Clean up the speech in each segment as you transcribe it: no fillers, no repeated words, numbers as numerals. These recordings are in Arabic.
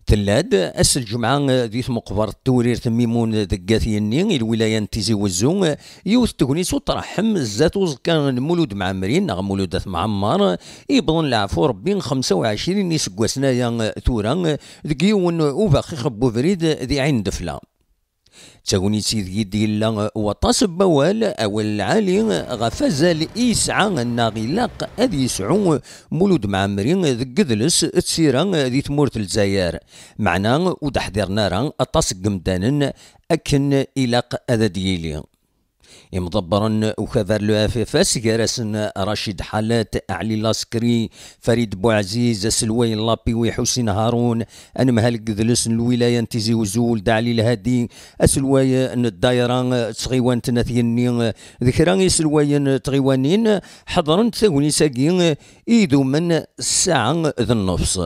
تلاد أس الجمعة ديث مقبرة تورير ميمون دقاثيني الولاية تيزي وزون يوث تكونيس وطرحم زاتوز كان مولود معمرين نغ مولودات معمر يبضن العفو ربي 25 يسقوا سنايا ثورا دقيون وباقي خبو فريد ذي عين دفلا تاغوني سيدي ديال وطاس بوال اول العالي غفازال يسعى الناغلاق اذ يسعو مولود معمرين ذكذلس تسيرا ذي تمورت الجزائر معنا ودحضر نارا اطاس قمدانا اكن الاق اذا ديالي مدبرا وكذا لو اف اف اس كراسن رشيد حالات علي لاسكري فريد بوعزيز سلوي لابي وحسين هارون انا مهل قذلس الولايه تيزي وزول دعلي الهادي اسلوي الدايره تغيوان تناثيني ذكراني سلوي تغيوانين حضرن تاوني ساقين ايدو من الساعه ذا النفس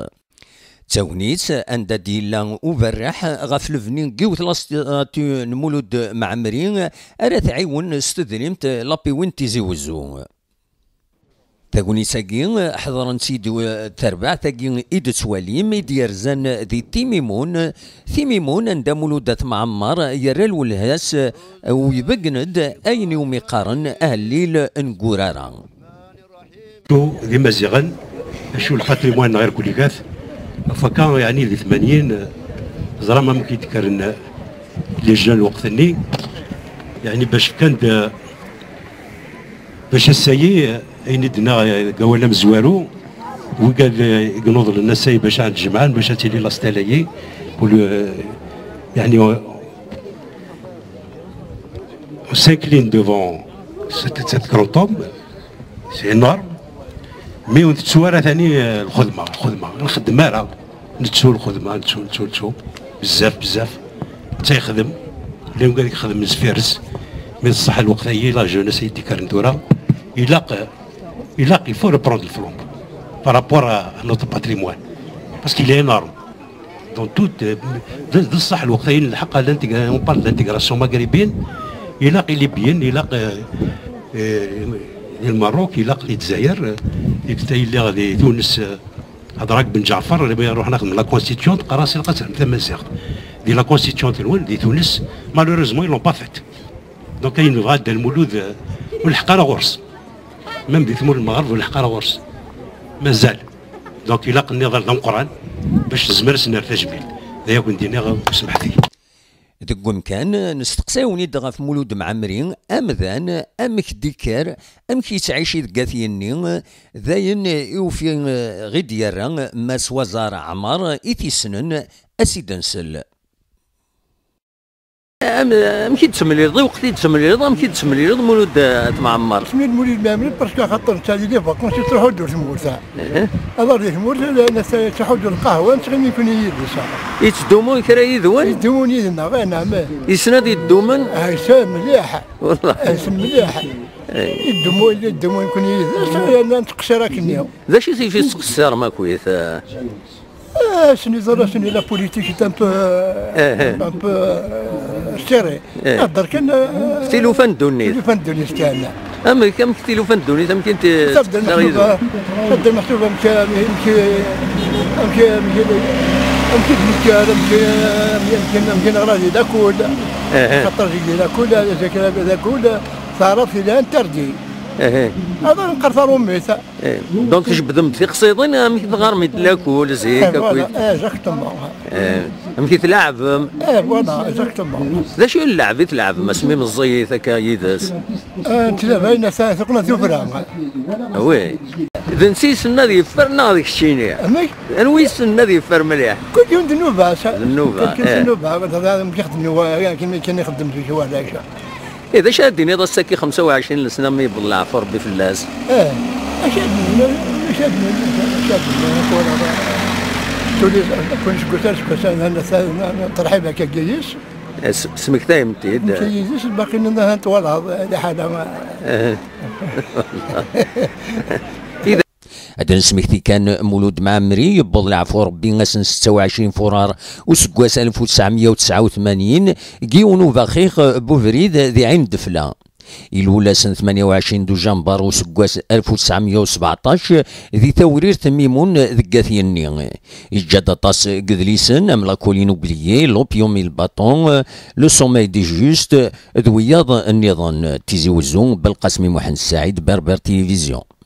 تاونيت عند ديلا وبرح غف الفنين قيوت لاستاتيو نمولود معمرين ارا تعيون استدريمت لابي وين تيزي وزو تاكوني ساقين حضرن سيدو تربع تاقين ايد تواليم يديرزان ذي تيميمون عند مولودات معمر يرال والهاس ويبقند اين يوم يقارن اهليل نقورارا ذي مزيغن شو الباتريموان غير كوليكاث فكان يعني ذي 80 زرا ما ممكن يتكرن لي جان وقتني يعني باش كان باش الساي اين دنا قوانا مزوارو وقال يقنوض للناس باش عند الجمعان باش تيلي لاستالاي يعني سانكلين دوفون سيت كرون توم سي انورم مي ونتسوارا ثاني الخدمه الخدمه راه نتسول الخدمه نتسول بزاف تيخدم اليوم قال لك خدم زفيرس من الصحه الوقتيه لا جونيس يدي كارنتورا il faut reprendre le flambeau par rapport à notre patrimoine parce qu'il est énorme dans toute الصحه الوقتيه الحق on parle d'intégration maghrébine يلاقي ليبيين يلاقي الماروك يلاقي الجزائر يلاقي غادي تونس هضراك بن جعفر اللي يروح ناخذ من لا كونستيتيون قراصي القتل مثل ما سيغ دي لا كونستيتيون دي تونس مالوريزمون يلون با فات دونك كاين غادا المولود والحقاره غرس ميم دي ثمور المغرب والحقاره غرس مازال دونك يلاقي النظام ديال القران باش زمرس نرتاج بيه هذا كنت دينا وسمح لي دقم كان نستقساوني دغا في مولود معمرين امذان امك ديكار امك يتعيشي دقاثيني ذاين يوفي غديارا ماس وزار عمار ايتيسنن اسيدنسل امكي تسمليض وقتي تسمليض امكي تسمليض مولود معمر سميت مولود معمر باسكو خاطر تاعي لي فاكونس تروحوا دور تمورتا الار دي تمورتا الناس تروحوا دور القهوه نتغني يكون يدرس يتدومون كرا يدوان يدومون يدنا غير نعم يسند يدومن سام مليح والله سام مليح يدومون يكون يدرس نتقشر كنيو ذا شي في تقصر ما كويس شنو لا بوليتيك ان بو سيري نهضر كان تيلوفان دونيس كان اما كم تيلوفان دونيس يمكن تبدا المحسوبه يمكن راجل داكول خاطر جي داكول صارت لها تردي هذا نقرصر امي دونك تجبدهم في قصيدين امك تغرمي تلاكل زيك اكزاكتومون امك تلعب فوالا اكزاكتومون ذا شو اللعب تلعب مسمي من الزيت هكا يدس تلعب هنا ثقنا ثفرا وي اذا نسيت سنة ذي فرنا هذيك الشيني انوي سنة ذي فر مليح كل يوم النوبه النوبه هذا مكيخدم النوبه كان يخدم في شوارع إذا شادني هذا الساكي 25 سنة ما يبلع في ربي فلاس. شادني تولي كنت أنا ترحيب هكا كيس. اسمك تايم تيد. كيس باقي لنا طوالها هذه حاجة ما. هذا نسميكتي كان مولود معمري يبض العفو ربي غاسن 26 فرار وسكواس 1989 كيونو باخيخ بوفريد ذي عين دفله الأولى سنة 28 دجنبر وسكواس 1917 ذي تورير ميمون ذكاثيني يجد طاس قدليسن أم لاكولين اوبليي لوبيوم الباطون لو سومي دي جوست ذوياض النظام تيزي وزون بالقاسم محمد سعيد بربر تلفزيون.